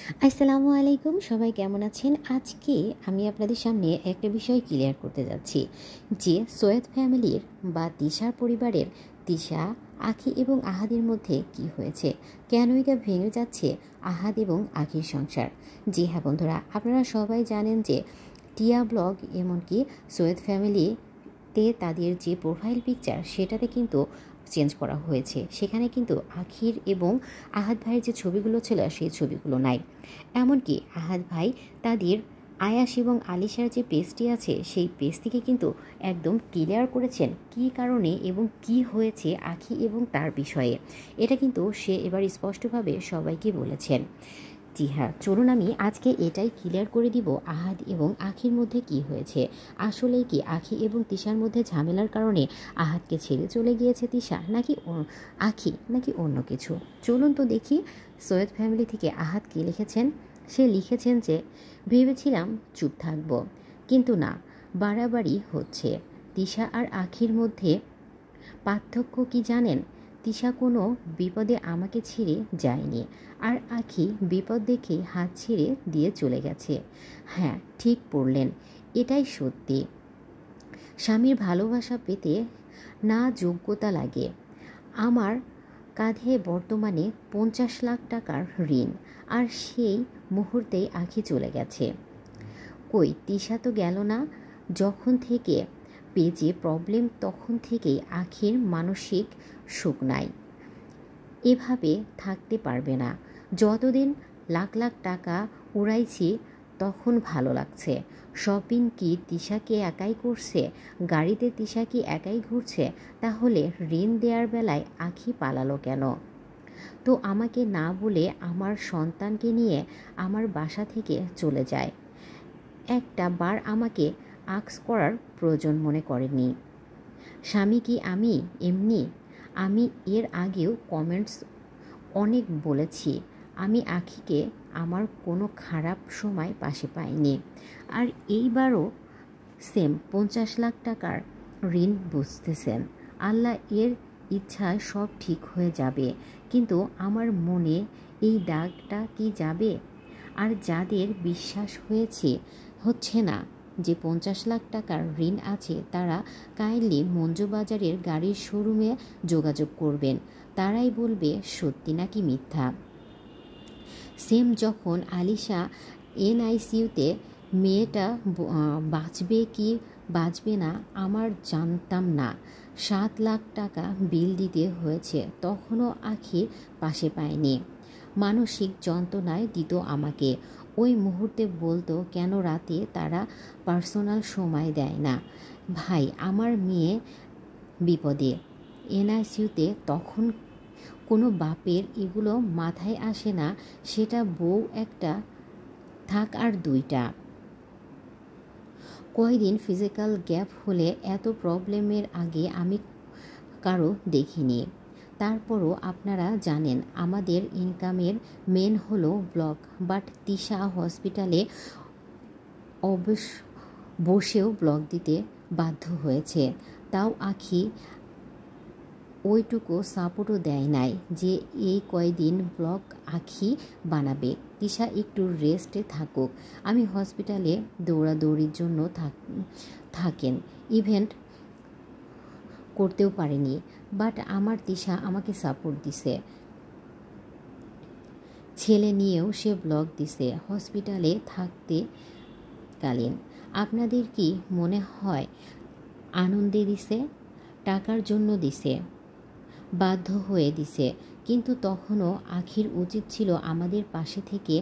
আসসালামু আলাইকুম, সবাই কেমন আছেন? আজকে আমি আপনাদের সামনে একটা বিষয় ক্লিয়ার করতে যাচ্ছি যে সৈয়দ ফ্যামিলির বা তিশার পরিবারের তিশা, আখি এবং আহাদের মধ্যে কি হয়েছে, কেনই বা ভেঙে যাচ্ছে আহাদ এবং আখির সংসার। জি হ্যাঁ বন্ধুরা, আপনারা সবাই জানেন যে টিয়া ব্লগ এমনকি সৈয়দ ফ্যামিলিতে তাদের যে প্রোফাইল পিকচার সেটাতে কিন্তু চেঞ্জ করা হয়েছে। সেখানে কিন্তু আখির এবং আহাদ ভাইয়ের যে ছবিগুলো ছিল সেই ছবিগুলো নাই। এমনকি আহাদ ভাই তাদের আয়াস এবং আলিশার যে পেজটি আছে সেই পেজ থেকে কিন্তু একদম ক্লিয়ার করেছেন কী কারণে এবং কি হয়েছে আখি এবং তার বিষয়ে। এটা কিন্তু সে এবার স্পষ্টভাবে সবাইকে বলেছেন। জি হ্যাঁ, চলুন আমি আজকে এটাই ক্লিয়ার করে দিব আহাদ এবং আখির মধ্যে কি হয়েছে। আসলেই কি আখি এবং তিশার মধ্যে ঝামেলার কারণে আহাদকে ছেড়ে চলে গিয়েছে তিশা, নাকি আখি, নাকি অন্য কিছু। চলুন তো দেখি সৈয়দ ফ্যামিলি থেকে আহাদ কী লিখেছেন। সে লিখেছেন যে ভেবেছিলাম চুপ থাকব, কিন্তু না, বাড়াবাড়ি হচ্ছে। তিশা আর আখির মধ্যে পার্থক্য কি জানেন? তিশা কোনো বিপদে আমাকে ছেড়ে যায়নি, আর আখি বিপদ দেখে হাত ছেড়ে দিয়ে চলে গেছে। হ্যাঁ, ঠিক পড়লেন, এটাই সত্যি। স্বামীর ভালোবাসা পেতে না যোগ্যতা লাগে। আমার কাঁধে বর্তমানে 50 লাখ টাকার ঋণ, আর সেই মুহূর্তেই আখি চলে গেছে। কই, তিশা তো গেল না। যখন থেকে পেজে প্রবলেম তখন থেকেই আখির মানসিক সুখ নাই। এভাবে থাকতে পারবে না। যতদিন লাখ লাখ টাকা উড়াইছি তখন ভালো লাগছে। শপিং কি তিশাকে একাই করছে? গাড়িতে তিশা কি একাই ঘুরছে? তাহলে ঋণ দেওয়ার বেলায় আখি পালালো কেন? তো আমাকে না বলে আমার সন্তানকে নিয়ে আমার বাসা থেকে চলে যায়। একটা বার আমাকে আক্স করার প্রয়োজন মনে করেনি। স্বামী কি আমি এমনি? আমি এর আগেও কমেন্টস অনেক বলেছি, আমি আখিকে আমার কোনো খারাপ সময় পাশে পাইনি। আর এইবারও সেম 50 লাখ টাকার ঋণ বুঝতেছেন। আল্লাহ এর ইচ্ছায় সব ঠিক হয়ে যাবে, কিন্তু আমার মনে এই দাগটা কি যাবে? আর যাদের বিশ্বাস হচ্ছে না যে 50 লাখ টাকার ঋণ আছে, তারা কাইন্ডলি মঞ্জুবাজারের গাড়ির শোরুমে যোগাযোগ করবেন। তারাই বলবে সত্যি নাকি মিথ্যা। সেম যখন আলিশা এনআইসিইউতে, মেয়েটা বাঁচবে কি বাঁচবে না আমার জানতাম না, 7 লাখ টাকা বিল দিতে হয়েছে, তখনও আখির পাশে পায়নি। মানসিক যন্ত্রণায় দিত আমাকে। ওই মুহূর্তে বলতো কেন রাতে তারা পার্সোনাল সময় দেয় না। ভাই, আমার মেয়ে বিপদে, এনআইসিইউতে, তখন কোনো বাপের এগুলো মাথায় আসে না। সেটা বউ একটা, থাক আর দুইটা। কয়দিন ফিজিক্যাল গ্যাপ হলে এত প্রবলেমের আগে আমি কারো দেখিনি। তারপরও আপনারা জানেন আমাদের ইনকামের মেন হলো ব্লগ, বাট তিশা হসপিটালে বসেও ব্লগ দিতে বাধ্য হয়েছে। তাও আখি ওইটুকু সাপোর্টও দেয় নাই যে এই কয়দিন ব্লগ আখি বানাবে, তিশা একটু রেস্টে থাকুক। আমি হসপিটালে দৌড়াদৌড়ির জন্য থাকেন, ইভেন্ট করতেও পারেনি, বাট আমার তিশা আমাকে সাপোর্ট দিছে। ছেলে নিয়েও সে ব্লগ দিছে হসপিটালে থাকতে কালীন। আপনাদের কি মনে হয় আনন্দে দিছে? টাকার জন্য দিছে, বাধ্য হয়ে দিছে। কিন্তু তখনও আখির উচিত ছিল আমাদের পাশে থেকে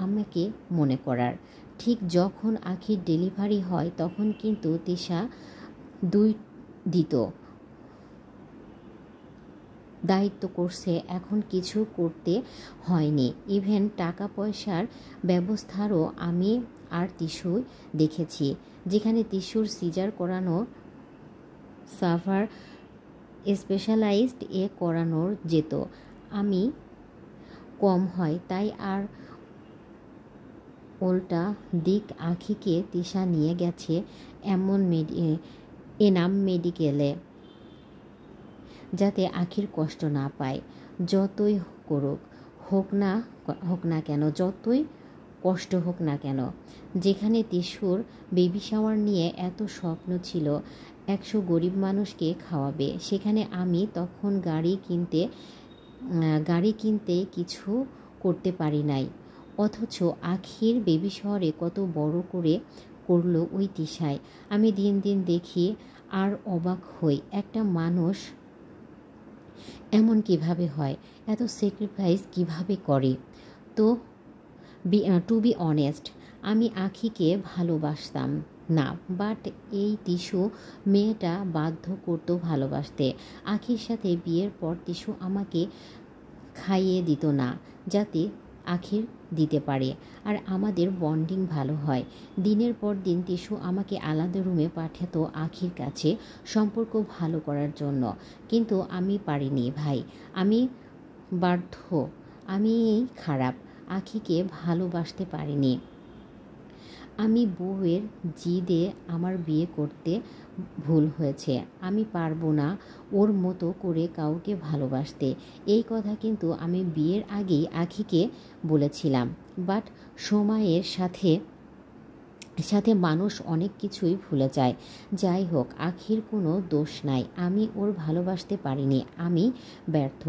আমাকে মনে করার। ঠিক যখন আখির ডেলিভারি হয় তখন কিন্তু তিশা দুই দিত, দায়িত্ব করছে, এখন কিছু করতে হয়নি। ইভেন টাকা পয়সার ব্যবস্থারও আমি আর তিশুই দেখেছি। যেখানে তিশুর সিজার করানো সাভার স্পেশালাইজড করানোর যেত, আমি কম হয় তাই। আর উল্টা দিক আখিকে তিশা নিয়ে গেছে এনাম মেডিকেলে, যাতে আখির কষ্ট না পায়। যতই করুক, হোক না হোক না কেন, যতই কষ্ট হোক না কেন। যেখানে তিশুর বেবি শাওয়ার নিয়ে এত স্বপ্ন ছিল 100 গরিব মানুষকে খাওয়াবে, সেখানে আমি তখন গাড়ি কিনতে কিছু করতে পারি নাই। অথচ আখির বেবি শাওয়ারে কত বড় করে করলো ওই তিশায়। আমি দিন দিন দেখি আর অবাক হই, একটা মানুষ এমন কিভাবে হয়, এত স্যাক্রিফাইস কিভাবে করে। তো টু বি অনেস্ট, আমি আখিকে ভালোবাসতাম না, বাট এই তিশু মেয়েটা বাধ্য করতো ভালোবাসতে। আখির সাথে বিয়ের পর তিশু আমাকে খাইয়ে দিত না, যাতে আখির দিতে পারে আর আমাদের বন্ডিং ভালো হয়। দিনের পর দিন তিশু আমাকে আলাদা রুমে পাঠাতো আখির কাছে সম্পর্ক ভালো করার জন্য, কিন্তু আমি পারিনি ভাই। আমি বাধ্য, আমি খারাপ, আখিকে ভালোবাসতে পারিনি। আমি বউয়ের জিদে আমার বিয়ে করতে ভুল হয়েছে। আমি পারবো না ওর মতো করে কাউকে ভালোবাসতে। এই কথা কিন্তু আমি বিয়ের আগেই আখিকে বলেছিলাম, বাট সময়ের সাথে সাথে মানুষ অনেক কিছুই ভুলে যায়। যাই হোক, আখির কোনো দোষ নাই, আমি ওর ভালোবাসতে পারিনি, আমি ব্যর্থ।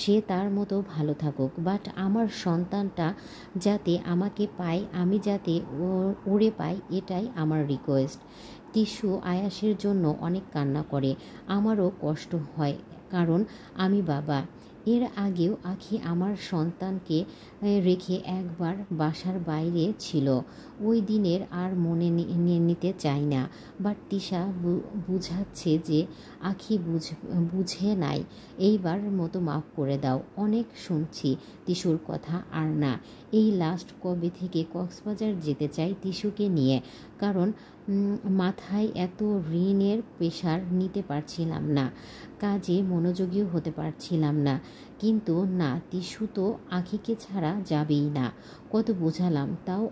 সে তার মতো ভালো থাকুক, বাট আমার সন্তানটা যাতে আমাকে পায়, আমি যাতে ওরে পাই, এটাই আমার রিকোয়েস্ট। তিশু আয়াসের জন্য অনেক কান্না করে, আমারও কষ্ট হয়, কারণ আমি বাবা। এর আগেও আখি আমার সন্তানকে রেখে একবার বাসার বাইরে ছিল। ওই দিনের আর মনে নিতে চাই না, বাট তিশা বুঝাচ্ছে যে আখি বুঝে নাই, এইবার মতো মাফ করে দাও। অনেক শুনছি তিশুর কথা, আর না। এই লাস্ট কবে থেকে কক্সবাজার যেতে চাই তিশুকে নিয়ে, কারণ মাথায় এত ঋণের প্রেশার নিতে পারছিলাম না, কাজে মনোযোগীও হতে পারছিলাম না। কিন্তু না, তিশু তো আখিকে ছাড়া যাবেই না। কত বোঝালাম, তাও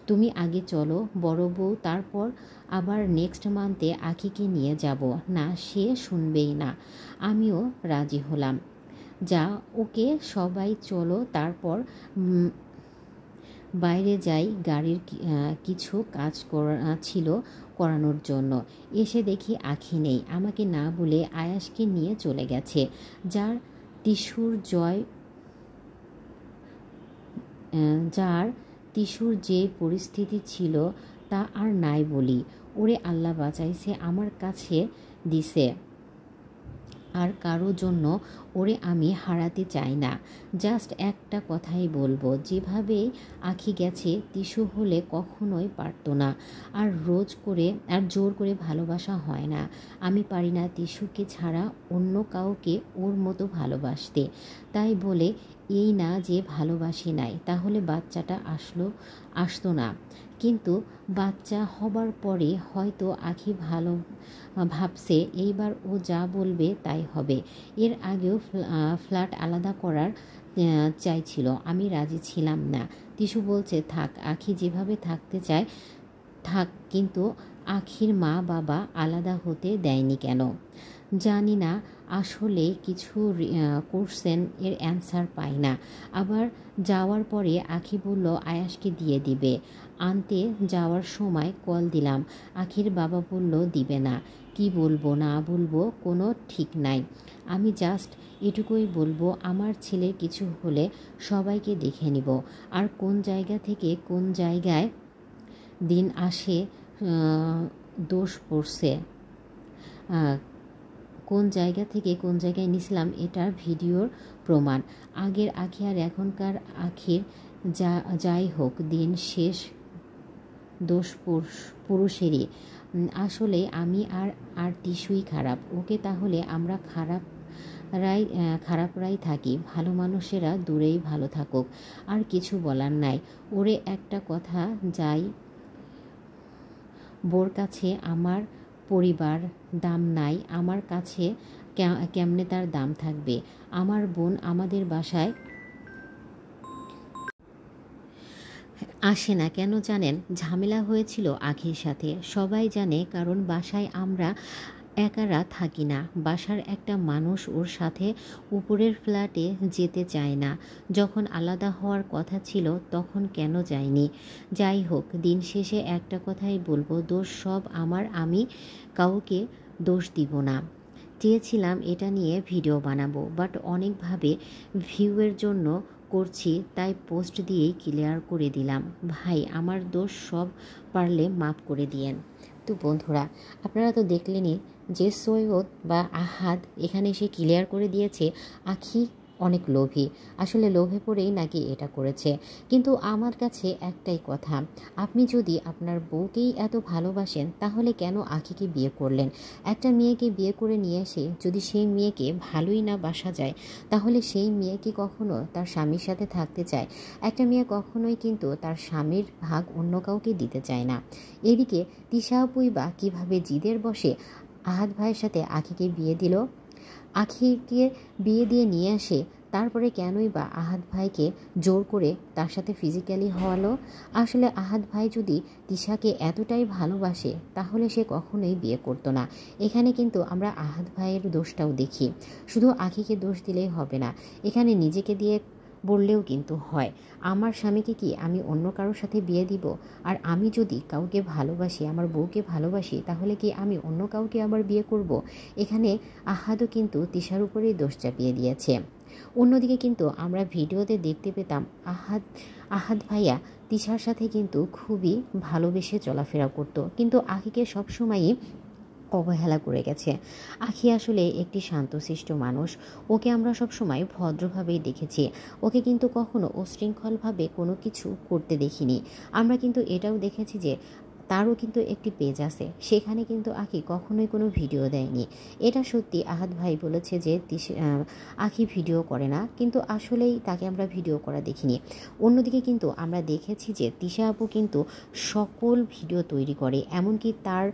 তুমি আগে চলো বড় বউ, তারপর আবার নেক্সট মান্থে আখিকে নিয়ে যাব। না, সে শুনবেই না। আমিও রাজি হলাম। যা, ওকে সবাই চলো, তারপর বাইরে যাই, গাড়ির কিছু কাজ ছিল করানোর জন্য। এসে দেখি আখি নেই, আমাকে না বলে আয়াসকে নিয়ে চলে গেছে। যার তিশুর যে পরিস্থিতি ছিল তা আর নাই বলি। ওরে আল্লাহ বাঁচাইছে, আমার কাছে দিছে, আর কারো জন্য ওরে আমি হারাতে চাই না। জাস্ট একটা কথাই বলবো, যেভাবে আখি গেছে তিশু হলে কখনোই পারতো না। আর জোর করে ভালোবাসা হয় না। আমি পারি না তিশুকে ছাড়া অন্য কাউকে ওর মতো ভালোবাসতে। তাই বলে এই না যে ভালোবাসি নাই, তাহলে বাচ্চাটা আসতো না। কিন্তু বাচ্চা হবার পরে হয়তো আখি ভাবছে এইবার ও যা বলবে তাই হবে। এর আগেও ফ্ল্যাট আলাদা করার চাইছিল, আমি রাজি ছিলাম না। তিশু বলছে থাক, আখি যেভাবে থাকতে চায় থাক, কিন্তু আখির মা বাবা আলাদা হতে দেয়নি কেন জানি না। আসলে কিছু কোশ্চেন এর অ্যান্সার পাই না। আবার যাওয়ার পরে আখি বলল আয়াসকে দিয়ে দিবে। আনতে যাওয়ার সময় কল দিলাম, আখির বাবা বলল দিবে না। কি বলবো না বলবো কোনো ঠিক নাই। আমি জাস্ট এটুকুই বলবো, আমার ছেলের কিছু হলে সবাইকে দেখে নিব। আর কোন জায়গা থেকে কোন জায়গায় দিন আসে দোষ পড়ছে, কোন জায়গা থেকে কোন জায়গায় নিছিলাম, এটার ভিডিওর প্রমাণ। আগের আখি আর এখনকার আখির যাই হোক, দিন শেষ দোষ পুরুষেরই। আসলে আমি আর তিশুই খারাপ। ওকে তাহলে আমরা খারাপরাই থাকি, ভালো মানুষেরা দূরেই ভালো থাকুক, আর কিছু বলার নাই। ওরে একটা কথা, যাই বোর কাছে আমার পরিবার দাম নাই, আমার কাছে কেমনে তার দাম থাকবে। আমার বোন আমাদের বাসায় আসে না কেন জানেন? ঝামেলা হয়েছিল আখির সাথে, সবাই জানে, কারণ বাসায় আমরা একারা থাকি না, বাসার একটা মানুষ ওর সাথে উপরের ফ্ল্যাটে যেতে চায় না। যখন আলাদা হওয়ার কথা ছিল তখন কেন যায়নি? যাই হোক, দিন শেষে একটা কথাই বলবো, দোষ সব আমার, আমি কাউকে দোষ দিব না। চেয়েছিলাম এটা নিয়ে ভিডিও বানাবো, বাট অনেকভাবে ভিউয়ের জন্য করছি, তাই পোস্ট দিয়েই ক্লিয়ার করে দিলাম। ভাই, আমার দোষ সব, পারলে মাফ করে দিয়েন। তো বন্ধুরা, আপনারা তো দেখলেনই যে সৈয়দ বা আহাদ এখানে এসে ক্লিয়ার করে দিয়েছে আখি অনেক লোভী, আসলে লোভে পড়েই নাকি এটা করেছে। কিন্তু আমার কাছে একটাই কথা, আপনি যদি আপনার বউকেই এত ভালোবাসেন তাহলে কেন আখিকে বিয়ে করলেন? একটা মেয়েকে বিয়ে করে নিয়ে এসে যদি সেই মেয়েকে ভালোই না বাসা যায়, তাহলে সেই মেয়ে কি কখনো তার স্বামীর সাথে থাকতে চায়? একটা মেয়ে কখনোই কিন্তু তার স্বামীর ভাগ অন্য কাউকে দিতে চায় না। এদিকে তিশা আপুই বা কীভাবে জিদের বসে আহাদ ভাইয়ের সাথে আখিকে বিয়ে দিল, আখিকে বিয়ে দিয়ে নিয়ে আসে, তারপরে কেনই বা আহাদ ভাইকে জোর করে তার সাথে ফিজিক্যালি হওয়ালো? আসলে আহাদ ভাই যদি তিশাকে এতটাই ভালোবাসে তাহলে সে কখনোই বিয়ে করতো না। এখানে কিন্তু আমরা আহাদ ভাইয়ের দোষটাও দেখি, শুধু আখিকে দোষ দিলেই হবে না, এখানে নিজেকে দিয়ে বললেও কিন্তু হয়। আমার স্বামীকে কি আমি অন্য কারোর সাথে বিয়ে দিব? আর আমি যদি কাউকে ভালোবাসি, আমার বউকে ভালোবাসি, তাহলে কি আমি অন্য কাউকে আবার বিয়ে করব? এখানে আহাদও কিন্তু তিশার উপরেই দোষ চাপিয়ে দিয়েছে। অন্যদিকে কিন্তু আমরা ভিডিওতে দেখতে পেতাম আহাদ ভাইয়া তিশার সাথে কিন্তু খুবই ভালোবেসে চলাফেরা করতো, কিন্তু আখিকে সবসময়ই অবহেলা করে গেছে। আখি আসলে একটি শান্তশিষ্ট মানুষ, ওকে আমরা সবসময় ভদ্রভাবেই দেখেছি, ওকে কিন্তু কখনো উশৃঙ্খলভাবে কোনো কিছু করতে দেখিনি। আমরা কিন্তু এটাও দেখেছি যে তারও কিন্তু একটি পেজ আছে, সেখানে কিন্তু আখি কখনোই কোনো ভিডিও দেয়নি। এটা সত্যি, আহাদ ভাই বলেছে যে আখি ভিডিও করে না, কিন্তু আসলেই তাকে আমরা ভিডিও করা দেখিনি। অন্যদিকে কিন্তু আমরা দেখেছি যে তিশা আপু কিন্তু সকল ভিডিও তৈরি করে, এমনকি তার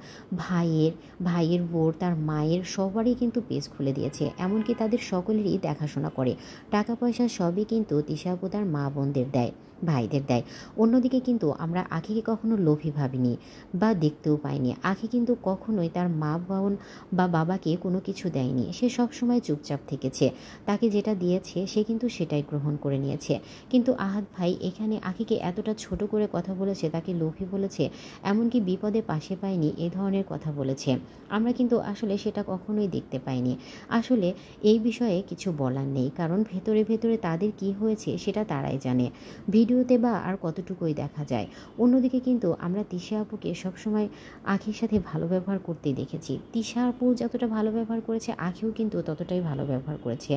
ভাইয়ের বোর, তার মায়ের সবারই কিন্তু পেজ খুলে দিয়েছে, এমনকি তাদের সকলেরই দেখাশোনা করে। টাকা পয়সা সবই কিন্তু তিশা আপু তার মা বোনদের দেয়, ভাইদের দেয়। অন্যদিকে কিন্তু আমরা আখিকে কখনো লোভী ভাবিনি বা দেখতেও পাইনি। আখি কিন্তু কখনোই তার মা বোন বা বাবাকে কোনো কিছু দেয়নি, সে সবসময় চুপচাপ থেকেছে, তাকে যেটা দিয়েছে সে কিন্তু সেটাই গ্রহণ করে নিয়েছে। কিন্তু আহাদ ভাই এখানে আখিকে এতটা ছোট করে কথা বলেছে, তাকে লোভী বলেছে, এমনকি বিপদে পাশে পায়নি এ ধরনের কথা বলেছে। আমরা কিন্তু আসলে সেটা কখনোই দেখতে পাইনি। আসলে এই বিষয়ে কিছু বলার নেই, কারণ ভেতরে ভেতরে তাদের কি হয়েছে সেটা তারাই জানে, ভিডিওতে বা আর কতটুকুই দেখা যায়। অন্যদিকে কিন্তু আমরা তিশা আপুকে সবসময় আখির সাথে ভালো ব্যবহার করতেই দেখেছি। তিশা আপু যতটা ভালো ব্যবহার করেছে, আখিও কিন্তু ততটাই ভালো ব্যবহার করেছে।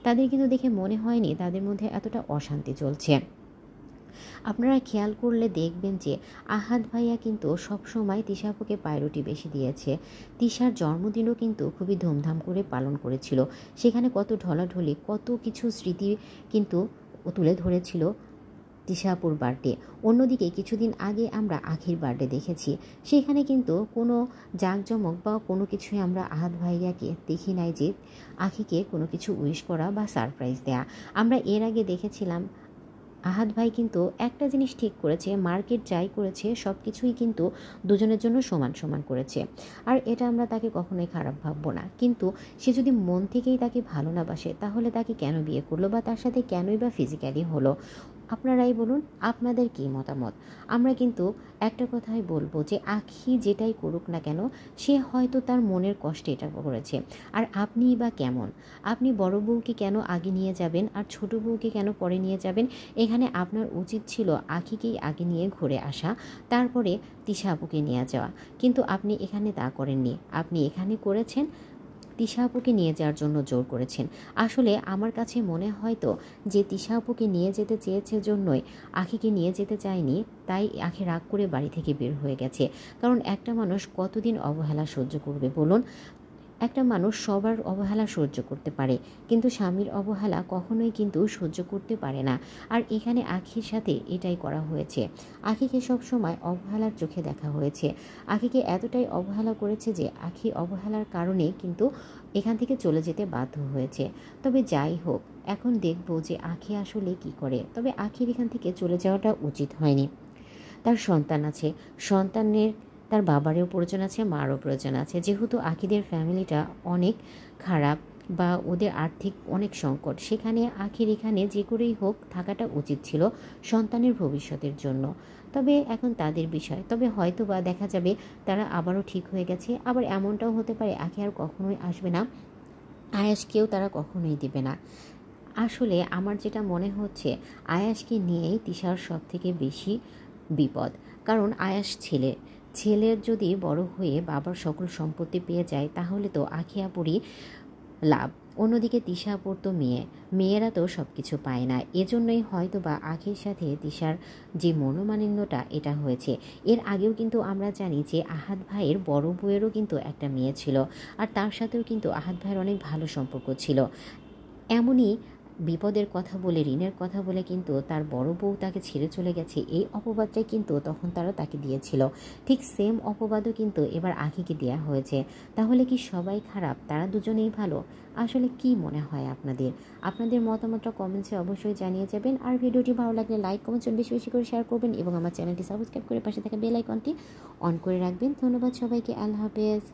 তাদের কিন্তু দেখে মনে হয়নি তাদের মধ্যে এতটা অশান্তি চলছে। আপনারা খেয়াল করলে দেখবেন যে আহাদ ভাইয়া কিন্তু সবসময় তিশা আপুকে প্রায়োরিটি বেশি দিয়েছে। তিশার জন্মদিনও কিন্তু খুবই ধুমধাম করে পালন করেছিল, সেখানে কত ঢলাঢলি, কত কিছু স্মৃতি কিন্তু তুলে ধরেছিল তিশা আপুর বার্থডে। অন্যদিকে কিছুদিন আগে আমরা আখির বার্থডে দেখেছি, সেখানে কিন্তু কোনো জাঁকজমক বা কোনো কিছুই আমরা আহাদ ভাইয়াকে দেখি নাই যে আখিকে কোনো কিছু উইশ করা বা সারপ্রাইজ দেয়া। আমরা এর আগে দেখেছিলাম আহাদ ভাই কিন্তু একটা জিনিস ঠিক করেছে, মার্কেট যাই করেছে সব কিছুই কিন্তু দুজনের জন্য সমান সমান করেছে, আর এটা আমরা তাকে কখনোই খারাপ ভাববো না। কিন্তু সে যদি মন থেকেই তাকে ভালো না বাসে, তাহলে তাকে কেন বিয়ে করলো বা তার সাথে কেনই বা ফিজিক্যালি হলো? আপনারাই বলুন, আপনাদের কী মতামত? আমরা কিন্তু একটা কথাই বলবো যে আখি যেটাই করুক না কেন, সে হয়তো তার মনের কষ্টে এটা করেছে। আর আপনিই বা কেমন? আপনি বড় বউকে কেন আগে নিয়ে যাবেন আর ছোট বউকে কেন পরে নিয়ে যাবেন? এখানে আপনার উচিত ছিল আখিকেই আগে নিয়ে ঘুরে আসা, তারপরে তিশা আপুকে নিয়ে যাওয়া, কিন্তু আপনি এখানে তা করেননি। আপনি এখানে করেছেন তিশা আপুকে নিয়ে যাওয়ার জন্য জোর করেছেন। আসলে আমার কাছে মনে হয় তো যে তিশা আপুকে নিয়ে যেতে চেয়েছে জন্যই আখিকে নিয়ে যেতে চায়নি, তাই আখি রাগ করে বাড়ি থেকে বের হয়ে গেছে। কারণ একটা মানুষ কতদিন অবহেলা সহ্য করবে বলুন? একটা মানুষ সবার অবহেলা সহ্য করতে পারে, কিন্তু স্বামীর অবহেলা কখনোই কিন্তু সহ্য করতে পারে না। আর এখানে আখির সাথে এটাই করা হয়েছে। আখিকে সবসময় অবহেলার চোখে দেখা হয়েছে, আখিকে এতটাই অবহেলা করেছে যে আখি অবহেলার কারণে কিন্তু এখান থেকে চলে যেতে বাধ্য হয়েছে। তবে যাই হোক, এখন দেখব যে আখি আসলে কি করে। তবে আখির এখান থেকে চলে যাওয়াটা উচিত হয়নি, তার সন্তান আছে, সন্তানের তার বাবারও প্রয়োজন আছে, মারও প্রয়োজন আছে। যেহেতু আখিদের ফ্যামিলিটা অনেক খারাপ বা ওদের আর্থিক অনেক সংকট, সেখানে আখির এখানে যে করেই হোক থাকাটা উচিত ছিল সন্তানের ভবিষ্যতের জন্য। তবে এখন তাদের বিষয়, তবে হয়তো বা দেখা যাবে তারা আবারও ঠিক হয়ে গেছে। আবার এমনটাও হতে পারে আখি আর কখনোই আসবে না, আয়াসকেও তারা কখনোই দিবে না। আসলে আমার যেটা মনে হচ্ছে আয়াসকে নিয়েই তিশার সব থেকে বেশি বিপদ। কারণ আয়াস ছেলের যদি বড় হয়ে বাবার সকল সম্পত্তি পেয়ে যায় তাহলে তো আখি আপুরই লাভ। অন্যদিকে তিশা আপুর তো মেয়েরা তো সব কিছু পায় না। এজন্যই হয়তো বা আখির সাথে তিশার যে মনোমালিন্যটা এটা হয়েছে। এর আগেও কিন্তু আমরা জানি যে আহাদ ভাইয়ের বড় বউয়েরও কিন্তু একটা মেয়ে ছিল, আর তার সাথেও কিন্তু আহাদ ভাইয়ের অনেক ভালো সম্পর্ক ছিল। এমনই বিপদের কথা বলে, ঋণের কথা বলে কিন্তু তার বড় বউ তাকে ছেড়ে চলে গেছে, এই অপবাদটাই কিন্তু তখন তারা তাকে দিয়েছিল। ঠিক সেম অপবাদও কিন্তু এবার আখিকে দেওয়া হয়েছে। তাহলে কি সবাই খারাপ, তারা দুজনেই ভালো? আসলে কি মনে হয় আপনাদের? আপনাদের মতামতটা কমেন্টসে অবশ্যই জানিয়ে যাবেন। আর ভিডিওটি ভালো লাগলে লাইক কমেন্ট বেশি বেশি করে শেয়ার করবেন এবং আমার চ্যানেলটি সাবস্ক্রাইব করে পাশে থাকা বেল আইকনটি অন করে রাখবেন। ধন্যবাদ সবাইকে। আল্লাহ হাফেজ।